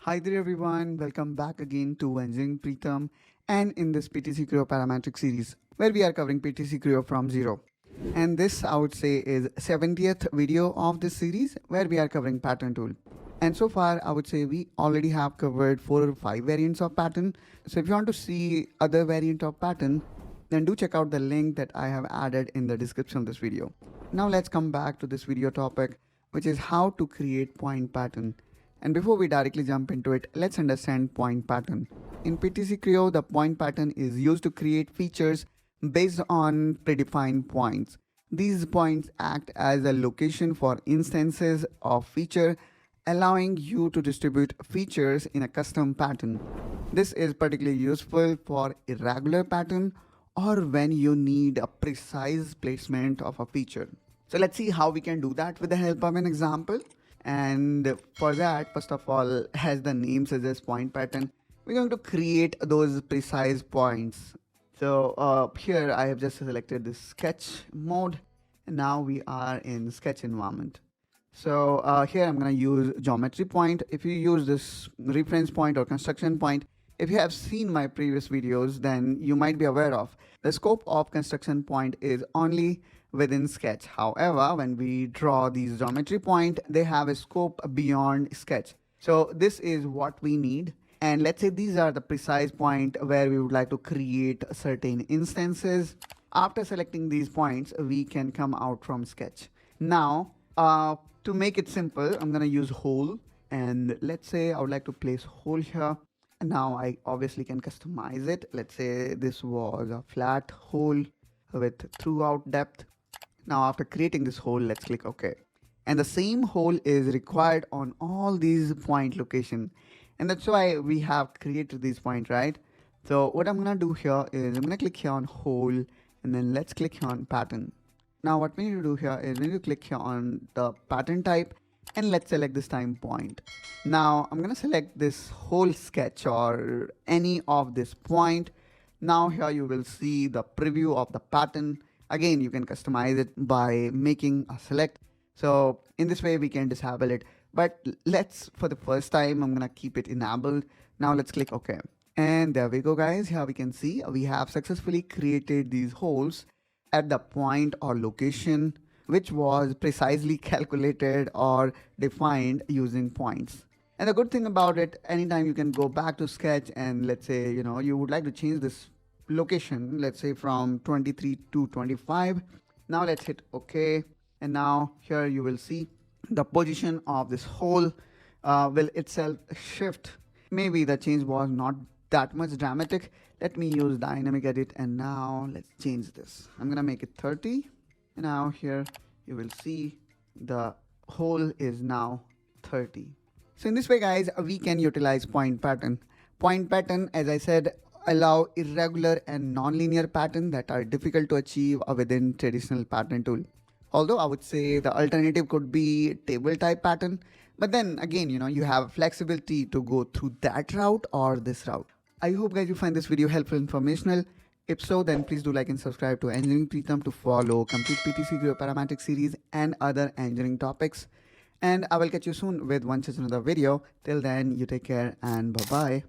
Hi there everyone, welcome back again to Engineering Pritam and in this PTC Creo Parametric series where we are covering PTC Creo from zero. And this I would say is 70th video of this series where we are covering pattern tool. And so far I would say we already have covered 4 or 5 variants of pattern. So if you want to see other variant of pattern, then do check out the link that I have added in the description of this video. Now let's come back to this video topic, which is how to create point pattern. And before we directly jump into it, let's understand point pattern. In PTC Creo, the point pattern is used to create features based on predefined points. These points act as a location for instances of feature, allowing you to distribute features in a custom pattern. This is particularly useful for irregular pattern or when you need a precise placement of a feature. So let's see how we can do that with the help of an example. And for that, first of all, as the name suggests, point pattern, we're going to create those precise points. So here I have just selected this sketch mode, and now we are in sketch environment. So here I'm going to use geometry point. If you use this reference point or construction point, if you have seen my previous videos, then you might be aware of the scope of construction point is only within sketch. However, when we draw these geometry point, they have a scope beyond sketch. So this is what we need. And let's say these are the precise point where we would like to create certain instances. After selecting these points, we can come out from sketch. Now, to make it simple, I'm going to use hole. And let's say I would like to place hole here. And now I obviously can customize it. Let's say this was a flat hole with throughout depth. Now after creating this hole, let's click OK. And the same hole is required on all these point location. And that's why we have created these points, right? So what I'm going to do here is I'm going to click here on hole and then let's click here on pattern. Now what we need to do here is we need to click here on the pattern type and let's select this time point. Now I'm going to select this whole sketch or any of this point. Now here you will see the preview of the pattern. Again, you can customize it by making a select. So in this way, we can disable it. But let's, for the first time, I'm going to keep it enabled. Now let's click OK. And there we go, guys. Here we can see we have successfully created these holes at the point or location, which was precisely calculated or defined using points. And the good thing about it, anytime you can go back to sketch and let's say, you would like to change this location, let's say from 23 to 25. Now let's hit OK. And now here you will see the position of this hole will itself shift. Maybe the change was not that much dramatic. Let me use dynamic edit and now let's change this. I'm gonna make it 30. And now here you will see the hole is now 30. So in this way, guys, we can utilize point pattern. Point pattern, as I said, allow irregular and non-linear pattern that are difficult to achieve within traditional pattern tool. Although I would say the alternative could be table type pattern, but then again, you have flexibility to go through that route or this route. I hope guys you find this video helpful, informational. If so, then please do like and subscribe to Engineering Pritam to follow complete PTC Creo Parametric series and other engineering topics. And I will catch you soon with one such another video. Till then, you take care and bye-bye.